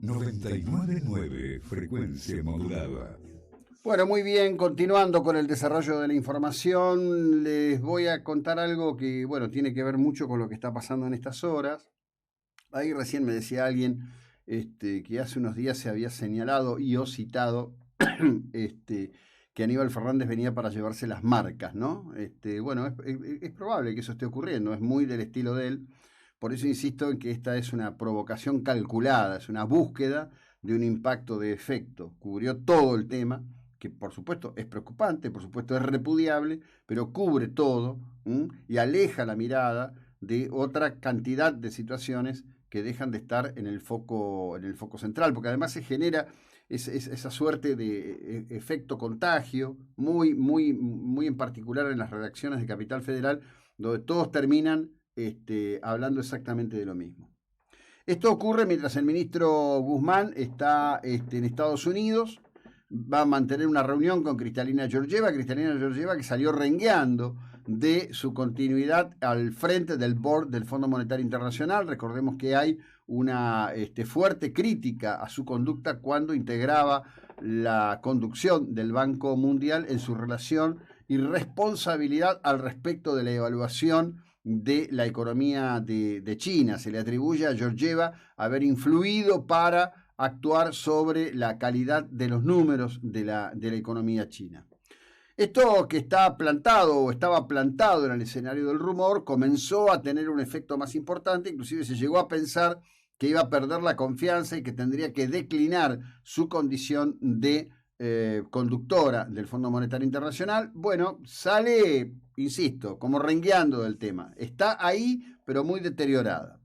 999 frecuencia modulada. Bueno, muy bien, continuando con el desarrollo de la información, les voy a contar algo que, bueno, tiene que ver mucho con lo que está pasando en estas horas. Ahí recién me decía alguien que hace unos días se había señalado y o citado que Aníbal Fernández venía para llevarse las marcas, ¿no? Bueno, es probable que eso esté ocurriendo, es muy del estilo de él. Por eso insisto en que esta es una provocación calculada, es una búsqueda de un impacto de efecto. Cubrió todo el tema, que por supuesto es preocupante, por supuesto es repudiable, pero cubre todo y aleja la mirada de otra cantidad de situaciones que dejan de estar en el foco central, porque además se genera esa suerte de efecto contagio, muy, muy, muy en particular en las redacciones de Capital Federal, donde todos terminan hablando exactamente de lo mismo. Esto ocurre mientras el ministro Guzmán está en Estados Unidos, va a mantener una reunión con Kristalina Georgieva que salió rengueando de su continuidad al frente del board del Fondo Monetario Internacional. Recordemos que hay una fuerte crítica a su conducta cuando integraba la conducción del Banco Mundial en su relación y responsabilidad al respecto de la evaluación de la economía de China. Se le atribuye a Georgieva haber influido para actuar sobre la calidad de los números de la economía china. Esto que está plantado o estaba plantado en el escenario del rumor comenzó a tener un efecto más importante, inclusive se llegó a pensar que iba a perder la confianza y que tendría que declinar su condición de conductora del Fondo Monetario Internacional. Bueno, sale, insisto, como rengueando del tema. Está ahí, pero muy deteriorada.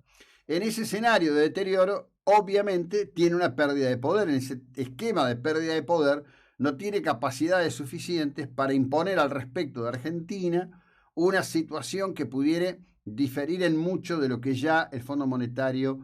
En ese escenario de deterioro, obviamente tiene una pérdida de poder. En ese esquema de pérdida de poder no tiene capacidades suficientes para imponer al respecto de Argentina una situación que pudiera diferir en mucho de lo que ya el Fondo Monetario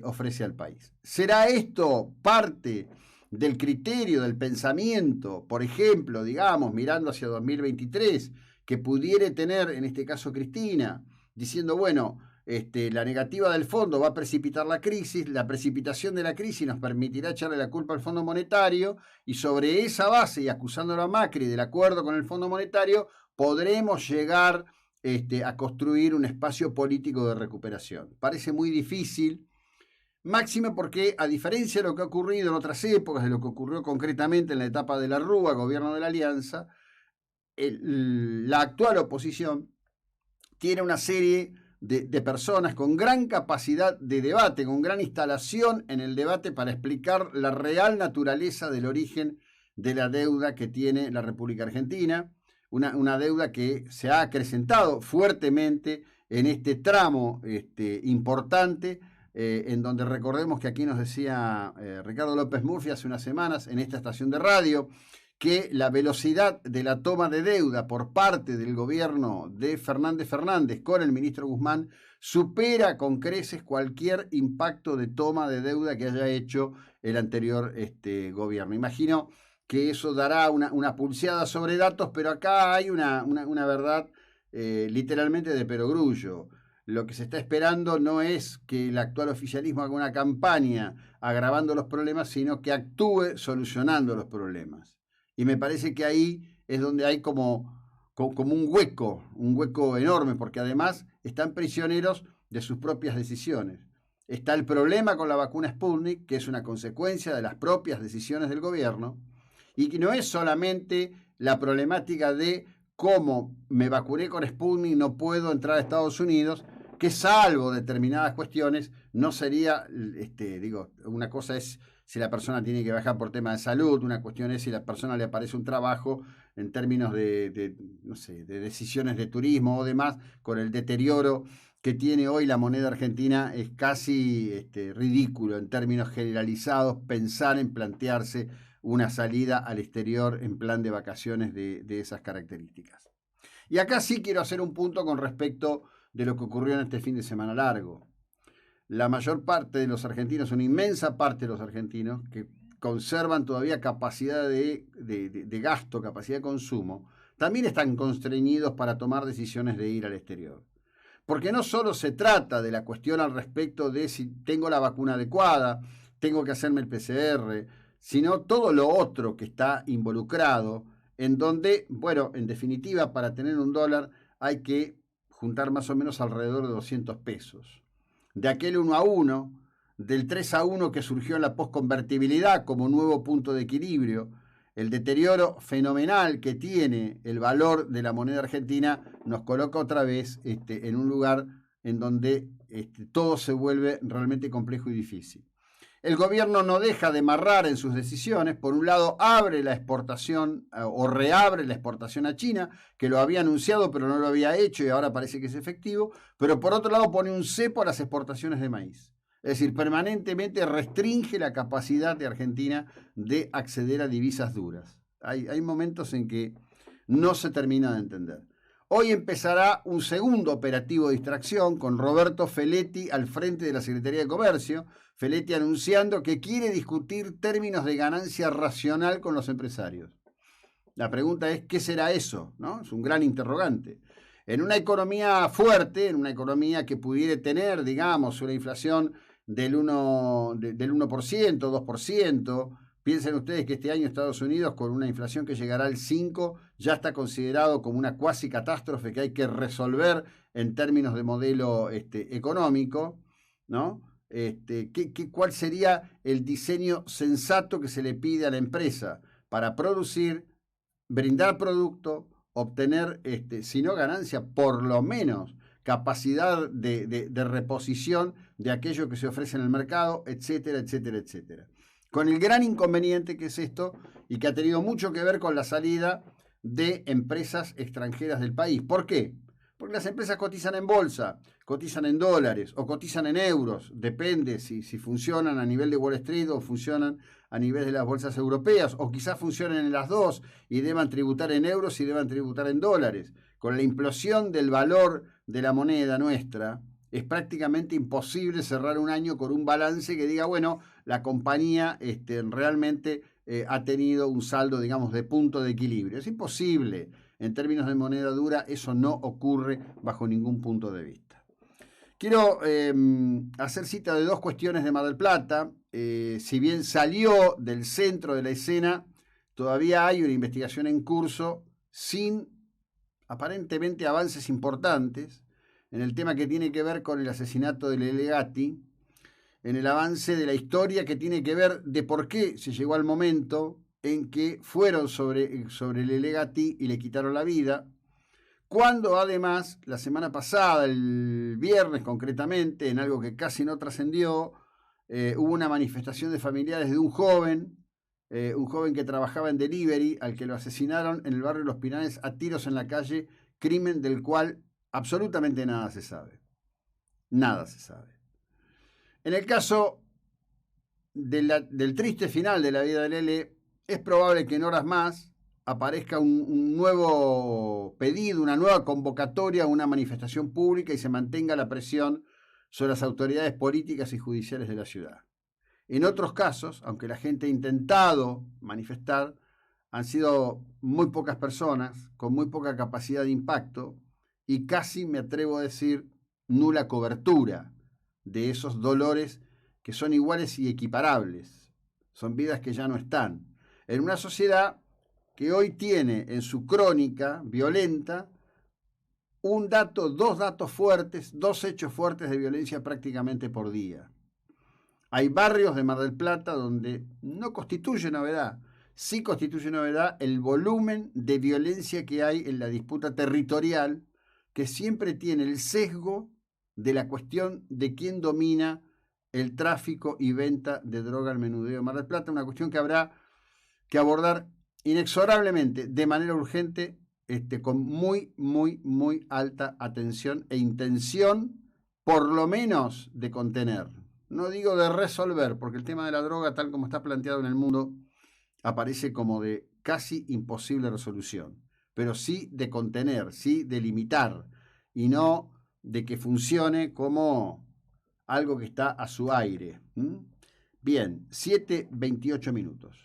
ofrece al país. ¿Será esto parte del criterio, del pensamiento, por ejemplo, digamos, mirando hacia 2023, que pudiera tener, en este caso, Cristina, diciendo, bueno, la negativa del fondo va a precipitar la crisis, la precipitación de la crisis nos permitirá echarle la culpa al Fondo Monetario y sobre esa base y acusándolo a Macri del acuerdo con el Fondo Monetario podremos llegar a construir un espacio político de recuperación? Parece muy difícil, máxime porque a diferencia de lo que ha ocurrido en otras épocas, de lo que ocurrió concretamente en la etapa de la Rúa, gobierno de la Alianza, la actual oposición tiene una serie de personas con gran capacidad de debate, con gran instalación en el debate para explicar la real naturaleza del origen de la deuda que tiene la República Argentina, una deuda que se ha acrecentado fuertemente en este tramo importante, en donde recordemos que aquí nos decía Ricardo López Murphy hace unas semanas en esta estación de radio, que la velocidad de la toma de deuda por parte del gobierno de Fernández con el ministro Guzmán supera con creces cualquier impacto de toma de deuda que haya hecho el anterior gobierno. Imagino que eso dará una pulseada sobre datos, pero acá hay una verdad literalmente de perogrullo. Lo que se está esperando no es que el actual oficialismo haga una campaña agravando los problemas, sino que actúe solucionando los problemas. Y me parece que ahí es donde hay como un hueco enorme, porque además están prisioneros de sus propias decisiones. Está el problema con la vacuna Sputnik, que es una consecuencia de las propias decisiones del gobierno, y que no es solamente la problemática de cómo me vacuné con Sputnik, no puedo entrar a Estados Unidos, que salvo determinadas cuestiones, no sería, una cosa es si la persona tiene que viajar por tema de salud, una cuestión es si la persona le aparece un trabajo en términos de decisiones de turismo o demás, con el deterioro que tiene hoy la moneda argentina, es casi ridículo en términos generalizados pensar en plantearse una salida al exterior en plan de vacaciones de esas características. Y acá sí quiero hacer un punto con respecto de lo que ocurrió en este fin de semana largo. La mayor parte de los argentinos, una inmensa parte de los argentinos que conservan todavía capacidad de gasto, capacidad de consumo, también están constreñidos para tomar decisiones de ir al exterior. Porque no solo se trata de la cuestión al respecto de si tengo la vacuna adecuada, tengo que hacerme el PCR, sino todo lo otro que está involucrado, en donde, bueno, en definitiva, para tener un dólar hay que juntar más o menos alrededor de 200 pesos. De aquel 1-1, del 3-1 que surgió en la posconvertibilidad como nuevo punto de equilibrio, el deterioro fenomenal que tiene el valor de la moneda argentina nos coloca otra vez en un lugar en donde todo se vuelve realmente complejo y difícil. El gobierno no deja de marrar en sus decisiones. Por un lado, abre la exportación o reabre la exportación a China, que lo había anunciado pero no lo había hecho y ahora parece que es efectivo. Pero por otro lado, pone un cepo a las exportaciones de maíz. Es decir, permanentemente restringe la capacidad de Argentina de acceder a divisas duras. Hay momentos en que no se termina de entender. Hoy empezará un segundo operativo de distracción con Roberto Feletti al frente de la Secretaría de Comercio. Feletti anunciando que quiere discutir términos de ganancia racional con los empresarios. La pregunta es, ¿qué será eso? ¿No? Es un gran interrogante. En una economía fuerte, en una economía que pudiera tener, digamos, una inflación del 1%, 2%, piensen ustedes que este año Estados Unidos, con una inflación que llegará al 5%, ya está considerado como una cuasi catástrofe que hay que resolver en términos de modelo económico, ¿no? ¿Cuál sería el diseño sensato que se le pide a la empresa para producir, brindar producto, obtener, si no ganancia, por lo menos capacidad de reposición de aquello que se ofrece en el mercado, etcétera, etcétera, etcétera? Con el gran inconveniente que es esto y que ha tenido mucho que ver con la salida de empresas extranjeras del país. ¿Por qué? Porque las empresas cotizan en bolsa, cotizan en dólares o cotizan en euros, depende si funcionan a nivel de Wall Street o funcionan a nivel de las bolsas europeas, o quizás funcionen en las dos y deban tributar en euros y deban tributar en dólares. Con la implosión del valor de la moneda nuestra, es prácticamente imposible cerrar un año con un balance que diga, bueno, la compañía realmente ha tenido un saldo, digamos, de punto de equilibrio. Es imposible. En términos de moneda dura, eso no ocurre bajo ningún punto de vista. Quiero hacer cita de dos cuestiones de Mar del Plata. Si bien salió del centro de la escena, todavía hay una investigación en curso sin aparentemente avances importantes en el tema que tiene que ver con el asesinato de Lele Gatti, en el avance de la historia que tiene que ver de por qué se llegó al momento en que fueron sobre Lele Gatti y le quitaron la vida, cuando además la semana pasada, el viernes concretamente, en algo que casi no trascendió, hubo una manifestación de familiares de un joven que trabajaba en delivery, al que lo asesinaron en el barrio Los Pinares a tiros en la calle, crimen del cual absolutamente nada se sabe. Nada se sabe. En el caso del triste final de la vida de Lele, es probable que en horas más aparezca un nuevo pedido, una nueva convocatoria, una manifestación pública y se mantenga la presión sobre las autoridades políticas y judiciales de la ciudad. En otros casos, aunque la gente ha intentado manifestar, han sido muy pocas personas, con muy poca capacidad de impacto y casi, me atrevo a decir, nula cobertura de esos dolores que son iguales y equiparables. Son vidas que ya no están. En una sociedad que hoy tiene en su crónica violenta dos datos fuertes, dos hechos fuertes de violencia prácticamente por día. Hay barrios de Mar del Plata donde no constituye novedad, sí constituye novedad el volumen de violencia que hay en la disputa territorial, que siempre tiene el sesgo de la cuestión de quién domina el tráfico y venta de droga al menudeo de Mar del Plata, una cuestión que habrá que abordar inexorablemente, de manera urgente, con muy, muy, muy alta atención e intención, por lo menos, de contener. No digo de resolver, porque el tema de la droga, tal como está planteado en el mundo, aparece como de casi imposible resolución, pero sí de contener, sí de limitar, y no de que funcione como algo que está a su aire. Bien, 7:28 minutos.